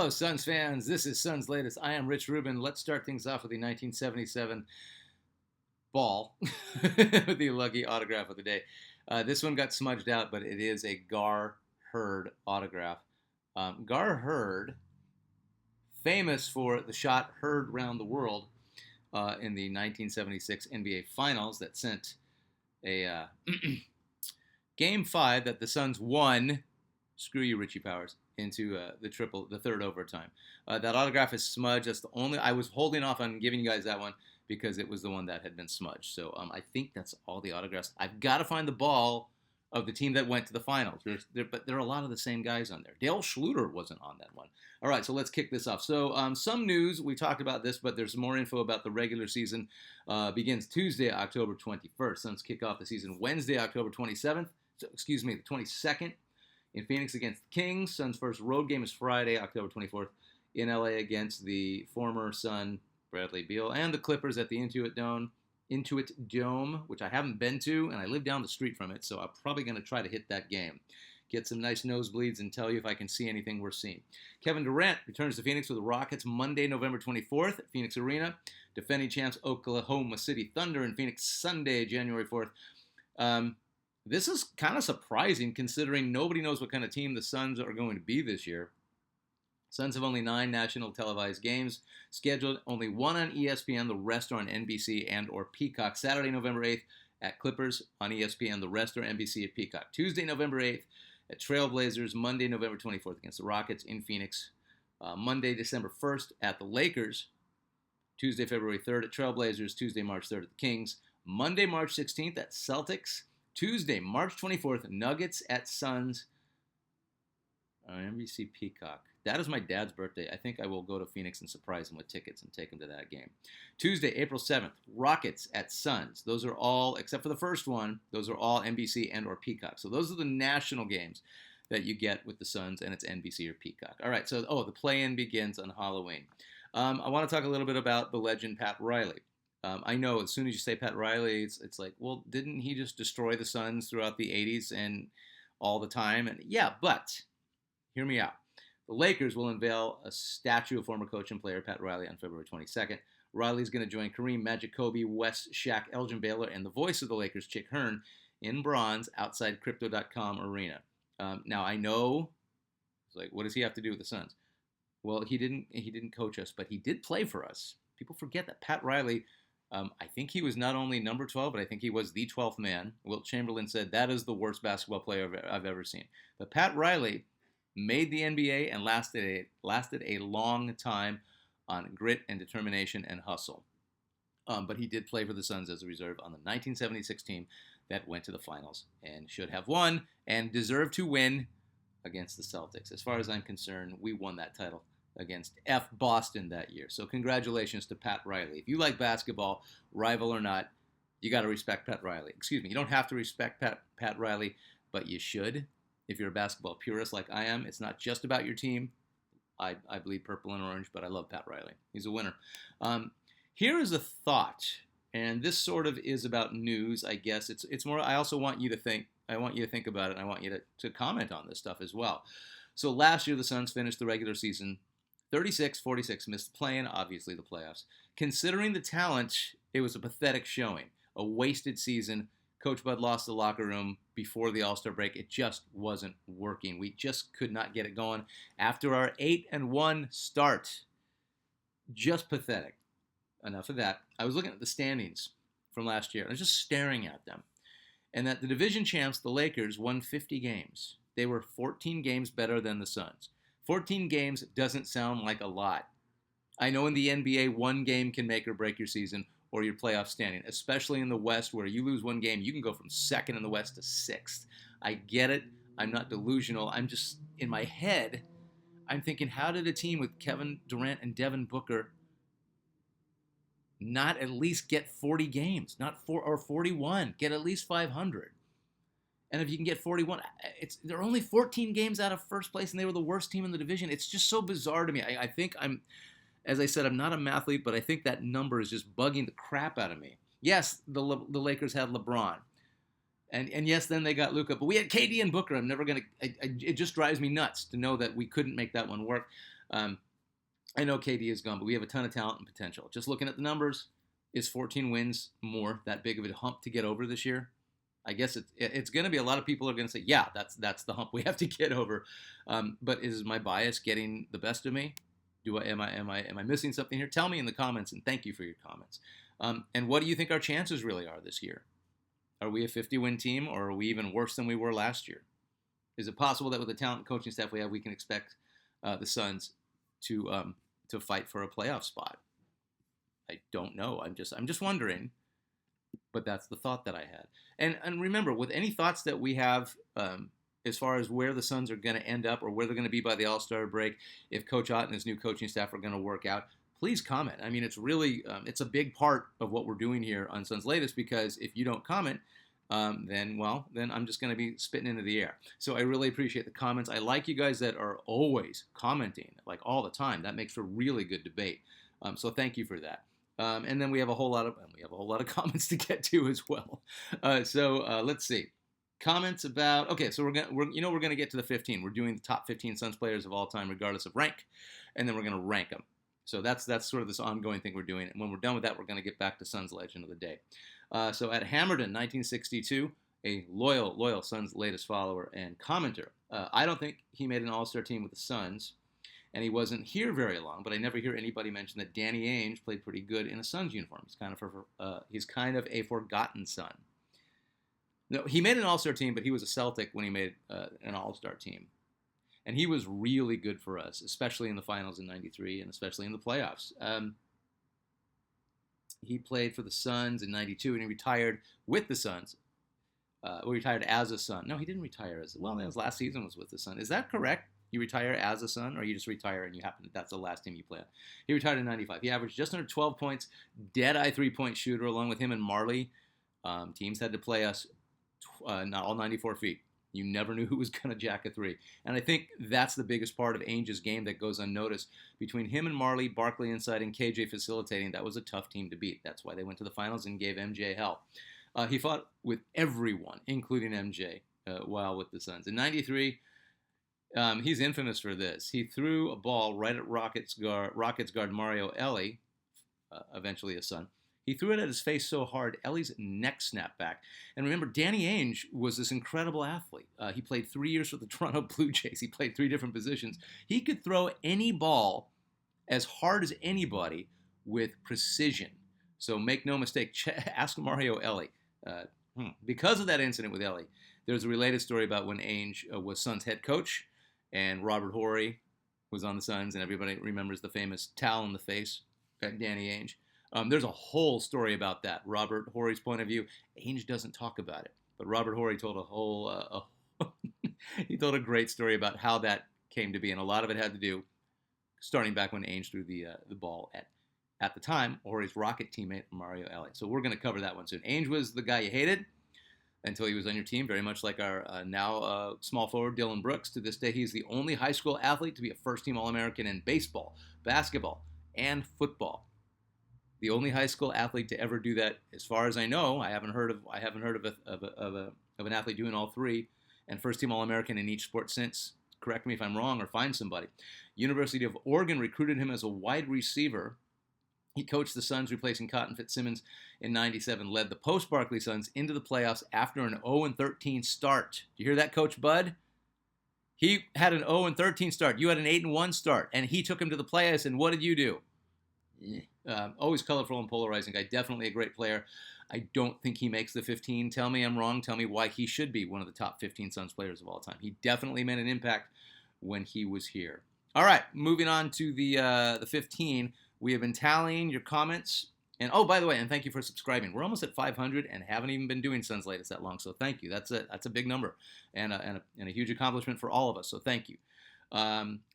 Hello, Suns fans. This is Suns Latest. I am Rich Rubin. Let's start things off with the 1977 ball with the lucky autograph of the day. This one got smudged out, but it is a Gar Hurd autograph. Gar Hurd, famous for the shot heard round the world in the 1976 NBA Finals that sent a Game 5 that the Suns won. Screw you, Richie Powers, into the third overtime. That autograph is smudged. That's the only. I was holding off on giving you guys that one because it was the one that had been smudged. So I think that's all the autographs. I've got to find the ball of the team that went to the finals. But there are a lot of the same guys on there. Dale Schluter wasn't on that one. All right, so let's kick this off. So some news. We talked about this, but there's more info about the regular season. Begins Tuesday, October 21st. Suns kick off the season Wednesday, October 27th. The 22nd. In Phoenix against the Kings. Suns' first road game is Friday, October 24th, in LA against the former Sun, Bradley Beal, and the Clippers at the Intuit Dome, which I haven't been to, and I live down the street from it, so I'm probably going to try to hit that game. Get some nice nosebleeds and tell you if I can see anything worth seeing. Kevin Durant returns to Phoenix with the Rockets Monday, November 24th at Phoenix Arena. Defending champs Oklahoma City Thunder in Phoenix Sunday, January 4th. This is kind of surprising considering nobody knows what kind of team the Suns are going to be this year. Suns have only 9 national televised games scheduled, only 1 on ESPN, the rest are on NBC and or Peacock. Saturday, November 8th at Clippers on ESPN, the rest are NBC at Peacock. Tuesday, November 8th at Trailblazers, Monday, November 24th against the Rockets in Phoenix. Monday, December 1st at the Lakers. Tuesday, February 3rd at Trailblazers. Tuesday, March 3rd at the Kings. Monday, March 16th at Celtics. Tuesday, March 24th, Nuggets at Suns on NBC Peacock. That is my dad's birthday. I think I will go to Phoenix and surprise him with tickets and take him to that game. Tuesday, April 7th, Rockets at Suns. Those are all, except for the first one, those are all NBC and or Peacock. So those are the national games that you get with the Suns, and it's NBC or Peacock. All right, so, the play-in begins on Halloween. I want to talk a little bit about the legend Pat Riley. I know as soon as you say Pat Riley, it's like, well, didn't he just destroy the Suns throughout the 80s and all the time? And yeah, but hear me out. The Lakers will unveil a statue of former coach and player Pat Riley on February 22nd. Riley's going to join Kareem, Magic, Kobe, West, Shaq, Elgin Baylor, and the voice of the Lakers, Chick Hearn, in bronze outside Crypto.com Arena. Now, I know, it's like, what does he have to do with the Suns? Well, he didn't coach us, but he did play for us. People forget that Pat Riley... I think he was not only number 12, but I think he was the 12th man. Wilt Chamberlain said, that is the worst basketball player I've ever seen. But Pat Riley made the NBA and lasted a long time on grit and determination and hustle. But he did play for the Suns as a reserve on the 1976 team that went to the finals and should have won and deserved to win against the Celtics. As far as I'm concerned, we won that title against F. Boston that year. So congratulations to Pat Riley. If you like basketball, rival or not, you got to respect Pat Riley. Excuse me, you don't have to respect Pat Riley, but you should. If you're a basketball purist like I am, it's not just about your team. I bleed purple and orange, but I love Pat Riley. He's a winner. Here is a thought, and this sort of is about news, I guess. It's more, I also want you to think, about it, and I want you to comment on this stuff as well. So last year, the Suns finished the regular season 36-46, missed the play-in, obviously the playoffs. Considering the talent, it was a pathetic showing. A wasted season. Coach Bud lost the locker room before the All-Star break. It just wasn't working. We just could not get it going after our 8-1 start. Just pathetic. Enough of that. I was looking at the standings from last year. I was just staring at them. And that the division champs, the Lakers, won 50 games. They were 14 games better than the Suns. 14 games doesn't sound like a lot. I know in the NBA, one game can make or break your season or your playoff standing, especially in the West where you lose one game, you can go from second in the West to sixth. I get it. I'm not delusional. I'm just, in my head, I'm thinking, how did a team with Kevin Durant and Devin Booker not at least get 40 games, not 41, get at least 500? And if you can get 41, they're only 14 games out of first place, and they were the worst team in the division. It's just so bizarre to me. I think as I said, I'm not a mathlete, but I think that number is just bugging the crap out of me. Yes, the Lakers had LeBron. And yes, then they got Luka, but we had KD and Booker. I'm never going to, it just drives me nuts to know that we couldn't make that one work. Um, I know KD is gone, but we have a ton of talent and potential. Just looking at the numbers, is 14 wins more that big of a hump to get over this year? I guess it's going to be a lot of people are going to say, yeah, that's the hump we have to get over. But is my bias getting the best of me? Am I missing something here? Tell me in the comments, and thank you for your comments. And what do you think our chances really are this year? Are we a 50-win team, or are we even worse than we were last year? Is it possible that with the talent and coaching staff we have, we can expect the Suns to fight for a playoff spot? I don't know. I'm just wondering. But that's the thought that I had. And remember, with any thoughts that we have as far as where the Suns are going to end up or where they're going to be by the All-Star break, if Coach Ott and his new coaching staff are going to work out, please comment. I mean, it's really it's a big part of what we're doing here on Suns Latest, because if you don't comment, then I'm just going to be spitting into the air. So I really appreciate the comments. I like you guys that are always commenting, like all the time. That makes for really good debate. So thank you for that. And then we have a whole lot of comments to get to as well. So let's see. Comments about, okay, so we're gonna get to the 15. We're doing the top 15 Suns players of all time, regardless of rank, and then we're gonna rank them. So that's sort of this ongoing thing we're doing. And when we're done with that, we're gonna get back to Suns Legend of the Day. So at Hammerton, 1962, a loyal Suns latest follower and commenter. I don't think he made an All-Star team with the Suns, and he wasn't here very long. But I never hear anybody mention that Danny Ainge played pretty good in a Suns uniform. He's kind of a forgotten Sun. No, he made an All-Star team, but he was a Celtic when he made an All-Star team. And he was really good for us, especially in the finals in '93 and especially in the playoffs. He played for the Suns in '92, and he retired with the Suns. He retired as a Sun. No, he didn't retire as well. His last season was with the Sun. Is that correct? You retire as a Sun, or you just retire and that's the last team you play on? He retired in '95. He averaged just under 12 points, dead-eye three-point shooter, along with him and Marley. Teams had to play us not all 94 feet. You never knew who was going to jack a three. And I think that's the biggest part of Ainge's game that goes unnoticed. Between him and Marley, Barkley inside, and KJ facilitating, that was a tough team to beat. That's why they went to the finals and gave MJ hell. He fought with everyone, including MJ, while with the Suns. In '93, he's infamous for this. He threw a ball right at Rockets guard Mario Elie, eventually a Sun. He threw it at his face so hard, Ellie's neck snapped back. And remember, Danny Ainge was this incredible athlete. He played 3 years for the Toronto Blue Jays. He played 3 different positions. He could throw any ball as hard as anybody with precision. So make no mistake, ask Mario Elie. Because of that incident with Elie, there's a related story about when Ainge was Suns head coach, and Robert Horry was on the Suns, and everybody remembers the famous towel in the face at Danny Ainge. There's a whole story about that. Robert Horry's point of view. Ainge doesn't talk about it, but Robert Horry told he told a great story about how that came to be, and a lot of it had to do, starting back when Ainge threw the ball at the time, Horry's Rocket teammate Mario Elie. So we're going to cover that one soon. Ainge was the guy you hated until he was on your team, very much like our now small forward Dylan Brooks. To this day, he's the only high school athlete to be a first-team All-American in baseball, basketball, and football. The only high school athlete to ever do that, as far as I know. I haven't heard of an athlete doing all three, and first-team All-American in each sport since. Correct me if I'm wrong, or find somebody. University of Oregon recruited him as a wide receiver. He coached the Suns, replacing Cotton Fitzsimmons in '97. Led the post-Barkley Suns into the playoffs after an 0-13 start. Do you hear that, Coach Bud? He had an 0-13 start. You had an 8-1 start, and he took him to the playoffs. And what did you do? Always colorful and polarizing guy. Definitely a great player. I don't think he makes the 15. Tell me I'm wrong. Tell me why he should be one of the top 15 Suns players of all time. He definitely made an impact when he was here. All right, moving on to the 15. We have been tallying your comments. And oh, by the way, and thank you for subscribing. We're almost at 500 and haven't even been doing Suns Latest that long. So thank you. That's a big number and a huge accomplishment for all of us. So thank you.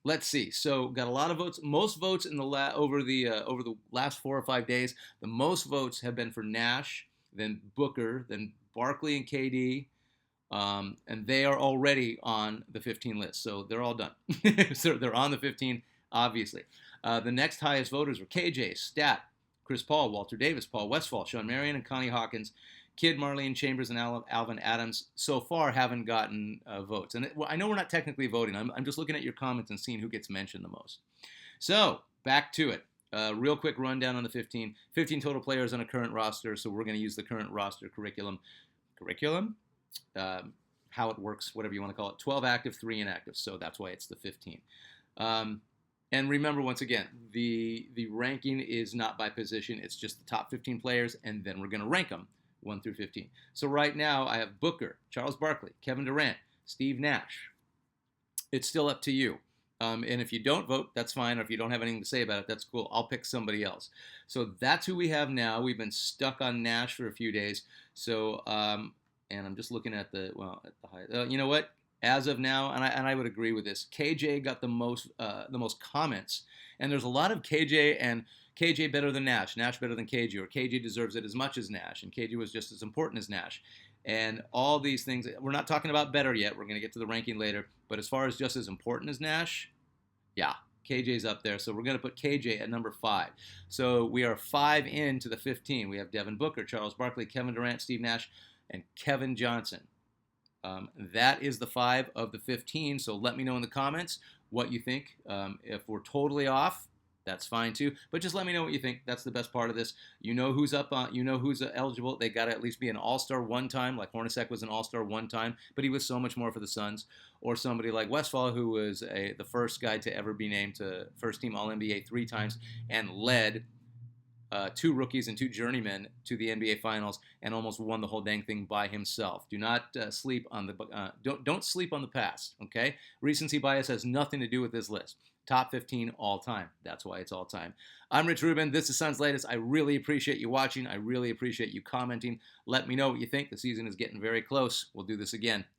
Let's see. So got a lot of votes. Most votes in the over the last 4 or 5 days. The most votes have been for Nash, then Booker, then Barkley and KD, and they are already on the 15 list. So they're all done. So they're on the 15, obviously. The next highest voters were KJ, Stat, Chris Paul, Walter Davis, Paul Westphal, Sean Marion, and Connie Hawkins. Kidd, Marlene Chambers, and Alvin Adams so far haven't gotten votes. And I know we're not technically voting. I'm just looking at your comments and seeing who gets mentioned the most. So back to it. Real quick rundown on the 15. 15 total players on a current roster, so we're going to use the current roster curriculum. How it works, whatever you want to call it. 12 active, 3 inactive, so that's why it's the 15. And remember, once again, the ranking is not by position. It's just the top 15 players, and then we're going to rank them 1 through 15. So right now, I have Booker, Charles Barkley, Kevin Durant, Steve Nash. It's still up to you. And if you don't vote, that's fine. Or if you don't have anything to say about it, that's cool. I'll pick somebody else. So that's who we have now. We've been stuck on Nash for a few days. So, and I'm just looking at the high. You know what? As of now, and I would agree with this, KJ got the most comments. And there's a lot of KJ and KJ better than Nash, Nash better than KJ, or KJ deserves it as much as Nash, and KJ was just as important as Nash. And all these things, we're not talking about better yet. We're going to get to the ranking later. But as far as just as important as Nash, yeah, KJ's up there. So we're going to put KJ at number 5. So we are 5 into the 15. We have Devin Booker, Charles Barkley, Kevin Durant, Steve Nash, and Kevin Johnson. That is the 5 of the 15. So let me know in the comments what you think. If we're totally off, that's fine too. But just let me know what you think. That's the best part of this. You know who's up on. You know who's eligible. They got to at least be an All-Star one time. Like Hornacek was an All-Star one time, but he was so much more for the Suns. Or somebody like Westphal, who was the first guy to ever be named to first-team All-NBA 3 times and led 2 rookies and 2 journeymen to the NBA Finals and almost won the whole dang thing by himself. Do not sleep on the don't sleep on the past. Okay, recency bias has nothing to do with this list. Top 15 all time. That's why it's all time. I'm Rich Rubin. This is Suns Latest. I really appreciate you watching. I really appreciate you commenting. Let me know what you think. The season is getting very close. We'll do this again.